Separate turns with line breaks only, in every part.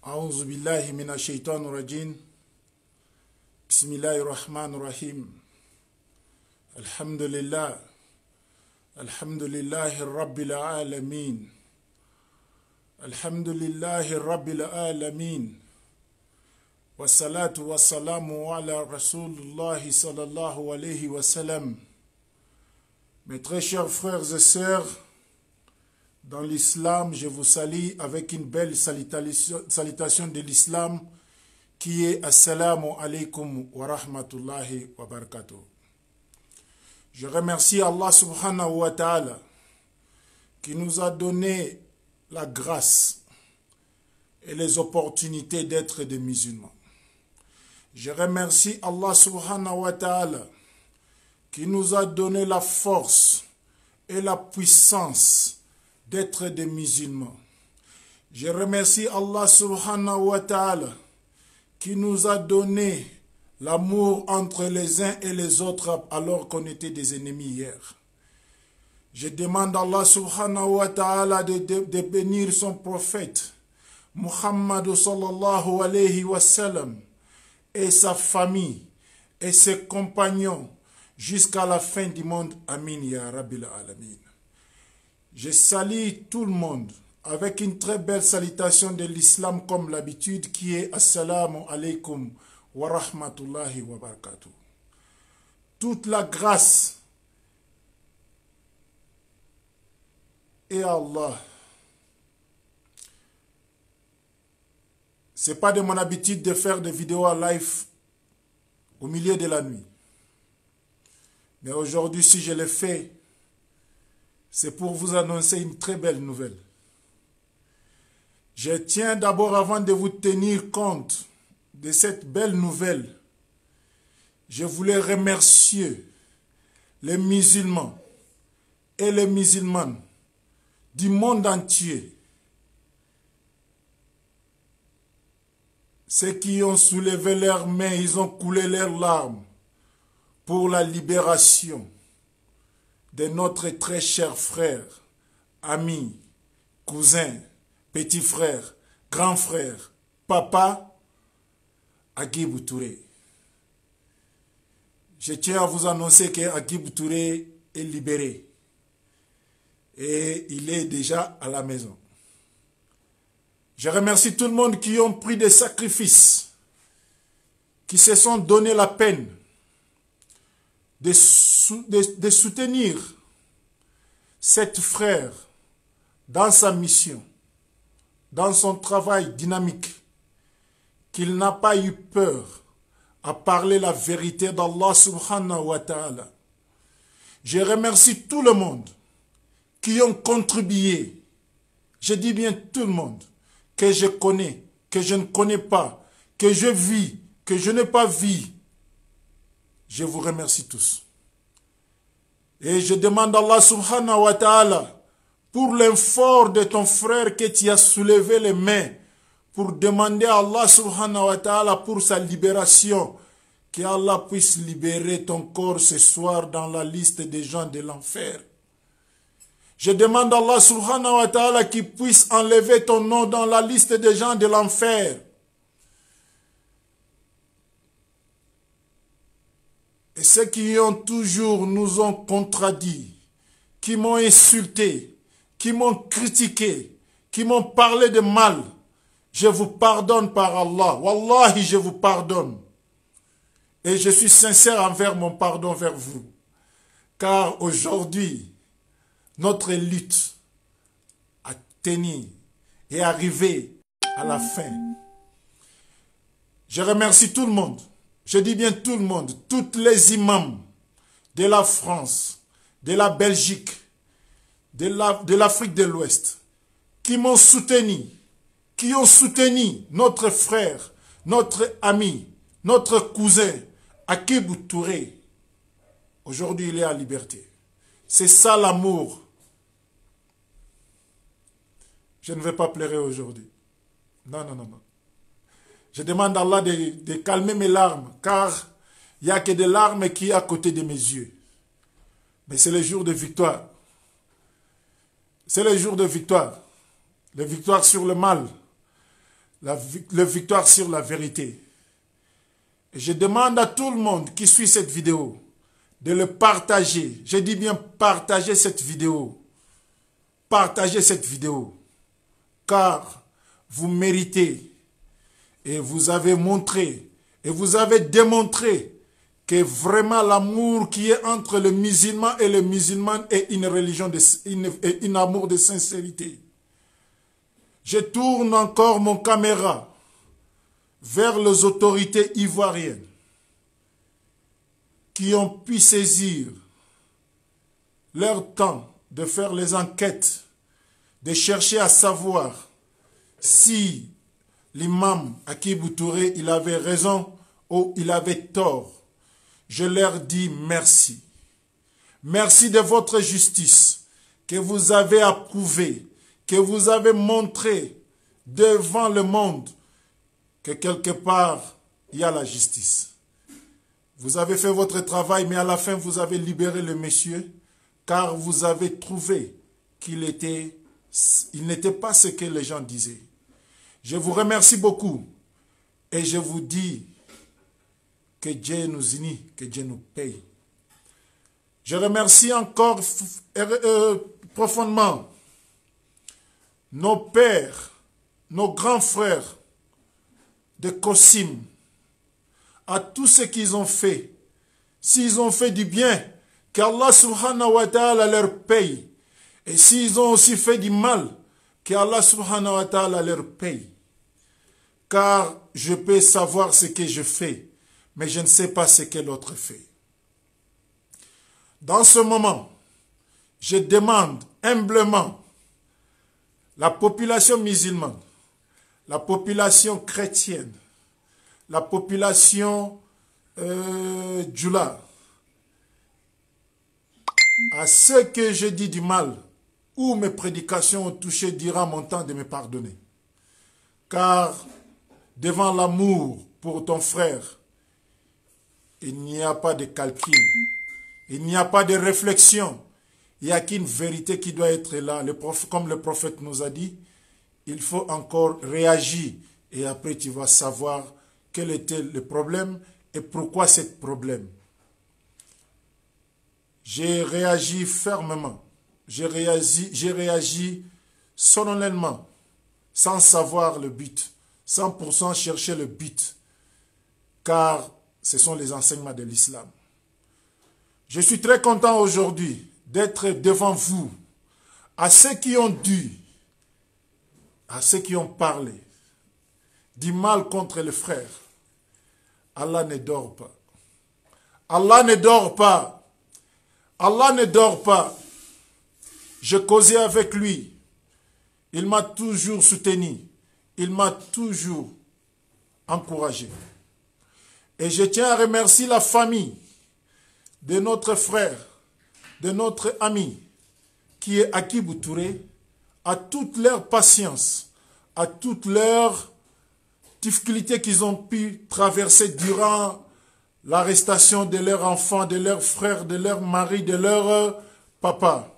أعوذ بالله من الشيطان الرجيم بسم الله الرحمن الرحيم الحمد لله رب العالمين الحمد لله رب العالمين والصلاة والسلام على رسول الله صلى الله عليه وسلم. Mes très chers frères et sœurs, dans l'islam, je vous salue avec une belle salutation de l'islam qui est Assalamu alaikum wa rahmatullahi wa barakatuh. Je remercie Allah subhanahu wa ta'ala qui nous a donné la grâce et les opportunités d'être des musulmans. Je remercie Allah subhanahu wa ta'ala qui nous a donné la force et la puissance d'être des musulmans. Je remercie Allah subhanahu wa ta'ala qui nous a donné l'amour entre les uns et les autres alors qu'on était des ennemis hier. Je demande à Allah subhanahu wa ta'ala de bénir son prophète Muhammad sallallahu alayhi wa sallam et sa famille et ses compagnons jusqu'à la fin du monde. Amin ya Rabbil Alamin. Je salue tout le monde avec une très belle salutation de l'islam comme l'habitude qui est Assalamu alaikum wa rahmatullahi wa barakatuh. Toute la grâce est à Allah. Ce n'est pas de mon habitude de faire des vidéos en live au milieu de la nuit. Mais aujourd'hui, si je le fais, c'est pour vous annoncer une très belle nouvelle. Je tiens d'abord, avant de vous tenir compte de cette belle nouvelle, je voulais remercier les musulmans et les musulmanes du monde entier, ceux qui ont soulevé leurs mains, ils ont coulé leurs larmes pour la libération de notre très cher frère, ami, cousin, petit frère, grand frère, papa, Agibou Touré. Je tiens à vous annoncer que Agibou Touré est libéré et il est déjà à la maison. Je remercie tout le monde qui ont pris des sacrifices, qui se sont donné la peine de soutenir cet frère dans sa mission, dans son travail dynamique, qu'il n'a pas eu peur à parler la vérité d'Allah subhanahu wa ta'ala. Je remercie tout le monde qui ont contribué, je dis bien tout le monde, que je connais, que je ne connais pas, que je vis, que je n'ai pas vu. Je vous remercie tous. Et je demande à Allah subhanahu wa ta'ala pour l'effort de ton frère que tu as soulevé les mains pour demander à Allah subhanahu wa ta'ala pour sa libération, qu'Allah puisse libérer ton corps ce soir dans la liste des gens de l'enfer. Je demande à Allah subhanahu wa ta'ala qu'il puisse enlever ton nom dans la liste des gens de l'enfer. Et ceux qui ont toujours nous ont contredit, qui m'ont insulté, qui m'ont critiqué, qui m'ont parlé de mal, je vous pardonne par Allah. Wallahi, je vous pardonne. Et je suis sincère envers mon pardon vers vous. Car aujourd'hui, notre lutte a tenu et arrivé à la fin. Je remercie tout le monde. Je dis bien tout le monde, tous les imams de la France, de la Belgique, de l'Afrique de l'Ouest, qui m'ont soutenu, qui ont soutenu notre frère, notre ami, notre cousin, Agibou Touré. Aujourd'hui, il est en liberté. C'est ça l'amour. Je ne vais pas pleurer aujourd'hui. Non, non, non, non. Je demande à Allah de calmer mes larmes, car il n'y a que des larmes qui sont à côté de mes yeux. Mais c'est le jour de victoire. C'est le jour de victoire. La victoire sur le mal. la victoire sur la vérité. Et je demande à tout le monde qui suit cette vidéo de le partager. Je dis bien partager cette vidéo. Partagez cette vidéo. Car vous méritez et vous avez montré et vous avez démontré que vraiment l'amour qui est entre le musulman et le musulman est une religion, un amour de sincérité. Je tourne encore mon caméra vers les autorités ivoiriennes qui ont pu saisir leur temps de faire les enquêtes, de chercher à savoir si l'imam Akibou Touré, il avait raison ou il avait tort. Je leur dis merci. Merci de votre justice que vous avez approuvée, que vous avez montré devant le monde que quelque part, il y a la justice. Vous avez fait votre travail, mais à la fin, vous avez libéré le monsieur, car vous avez trouvé qu'il n'était pas ce que les gens disaient. Je vous remercie beaucoup et je vous dis que Dieu nous unit, que Dieu nous paye. Je remercie encore profondément nos pères, nos grands frères de Kossim, à tout ce qu'ils ont fait. S'ils ont fait du bien, qu'Allah subhanahu wa ta'ala leur paye. Et s'ils ont aussi fait du mal, qu'Allah subhanahu wa ta'ala leur paye. Car je peux savoir ce que je fais, mais je ne sais pas ce que l'autre fait. Dans ce moment, je demande humblement la population musulmane, la population chrétienne, la population djoula, à ceux que je dis du mal, ou mes prédications ont touché, dira mon temps de me pardonner. Car devant l'amour pour ton frère, il n'y a pas de calcul, il n'y a pas de réflexion, il n'y a qu'une vérité qui doit être là. Comme le prophète nous a dit, il faut encore réagir et après tu vas savoir quel était le problème et pourquoi ce problème. J'ai réagi fermement, j'ai réagi solennellement, sans savoir le but, 100% chercher le but, car ce sont les enseignements de l'islam. Je suis très content aujourd'hui d'être devant vous, à ceux qui ont dû, à ceux qui ont parlé du mal contre les frères. Allah ne dort pas. Allah ne dort pas. Allah ne dort pas. Je causais avec lui. Il m'a toujours soutenu. Il m'a toujours encouragé. Et je tiens à remercier la famille de notre frère, de notre ami, qui est Akibou Touré, à toute leur patience, à toutes leurs difficultés qu'ils ont pu traverser durant l'arrestation de leurs enfants, de leurs frères, de leurs maris, de leurs papas.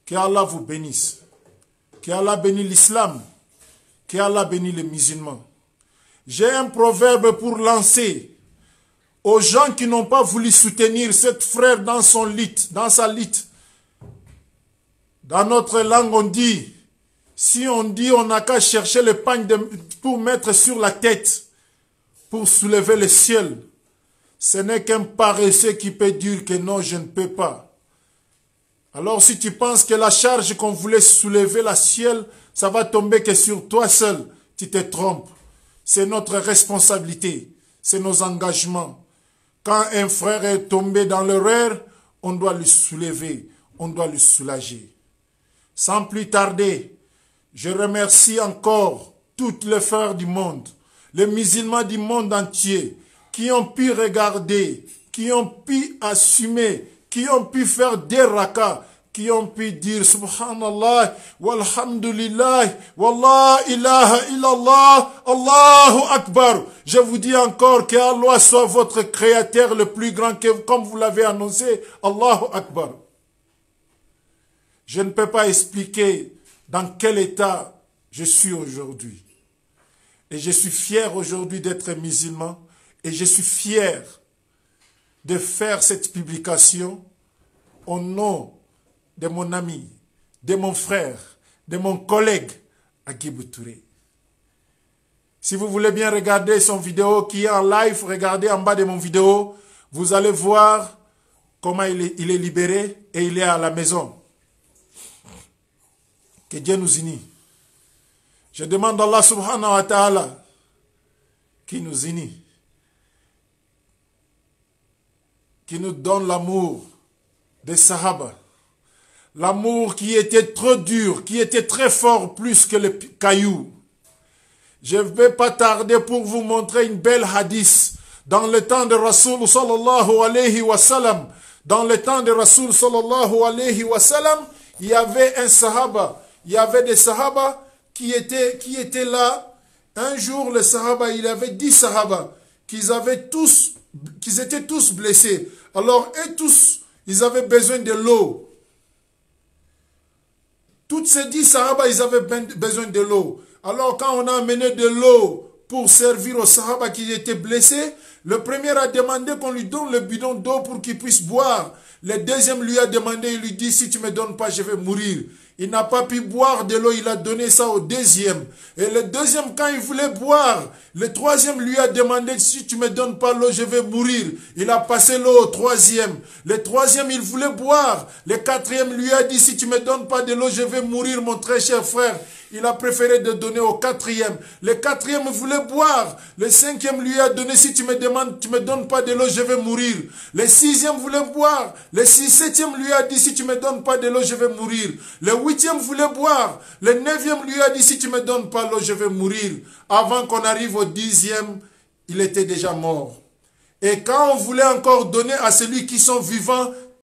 Qu'Allah vous bénisse. Qu'Allah bénisse l'islam. Qu'Allah bénisse les musulmans. J'ai un proverbe pour lancer aux gens qui n'ont pas voulu soutenir cet frère dans son lit, dans sa lit. Dans notre langue, on dit, si on dit on n'a qu'à chercher le pagne pour mettre sur la tête, pour soulever le ciel, ce n'est qu'un paresseux qui peut dire que non, je ne peux pas. Alors si tu penses que la charge qu'on voulait soulever la ciel, ça va tomber que sur toi seul, tu te trompes. C'est notre responsabilité, c'est nos engagements. Quand un frère est tombé dans l'erreur, on doit le soulever, on doit le soulager. Sans plus tarder, je remercie encore toutes les frères du monde, les musulmans du monde entier, qui ont pu regarder, qui ont pu assumer, qui ont pu faire des rakas, qui ont pu dire Subhanallah, walhamdulillah, wallah ilaha illallah, Allahu Akbar. Je vous dis encore que Allah soit votre créateur le plus grand, comme vous l'avez annoncé, Allahu Akbar. Je ne peux pas expliquer dans quel état je suis aujourd'hui. Et je suis fier aujourd'hui d'être musulman. Et je suis fier de faire cette publication au nom de mon ami, de mon frère, de mon collègue, Agibou Touré. Si vous voulez bien regarder son vidéo qui est en live, regardez en bas de mon vidéo, vous allez voir comment il est libéré et il est à la maison. Que Dieu nous unit. Je demande à Allah subhanahu wa ta'ala qui nous unit, qui nous donne l'amour des Sahaba. L'amour qui était trop dur, qui était très fort, plus que les cailloux. Je ne vais pas tarder pour vous montrer une belle hadith. Dans le temps de Rasoul sallallahu alayhi wa sallam, dans le temps de Rasoul sallallahu alayhi wa sallam, il y avait un sahaba, il y avait des sahaba qui étaient là. Un jour, le sahaba, il y avait 10 sahaba, qui étaient tous blessés. Alors, eux tous, ils avaient besoin de l'eau. Toutes ces 10 sahaba, ils avaient besoin de l'eau. Alors, quand on a amené de l'eau pour servir aux sahaba qui étaient blessés, le premier a demandé qu'on lui donne le bidon d'eau pour qu'il puisse boire. Le deuxième lui a demandé, il lui dit, si tu ne me donnes pas, je vais mourir. Il n'a pas pu boire de l'eau, il a donné ça au deuxième. Et le deuxième, quand il voulait boire, le troisième lui a demandé, si tu ne me donnes pas l'eau, je vais mourir. Il a passé l'eau au troisième. Le troisième, il voulait boire. Le quatrième lui a dit, si tu ne me donnes pas de l'eau, je vais mourir, mon très cher frère. Il a préféré de donner au quatrième. Le quatrième voulait boire. Le cinquième lui a donné, si tu me donnes pas de l'eau, je vais mourir. Le sixième voulait boire. Le septième lui a dit, si tu me donnes pas de l'eau, je vais mourir. Le huitième voulait boire. Le neuvième lui a dit, si tu me donnes pas l'eau, je vais mourir. Avant qu'on arrive au 10e, il était déjà mort. Et quand on voulait encore donner à celui qui sont vivants,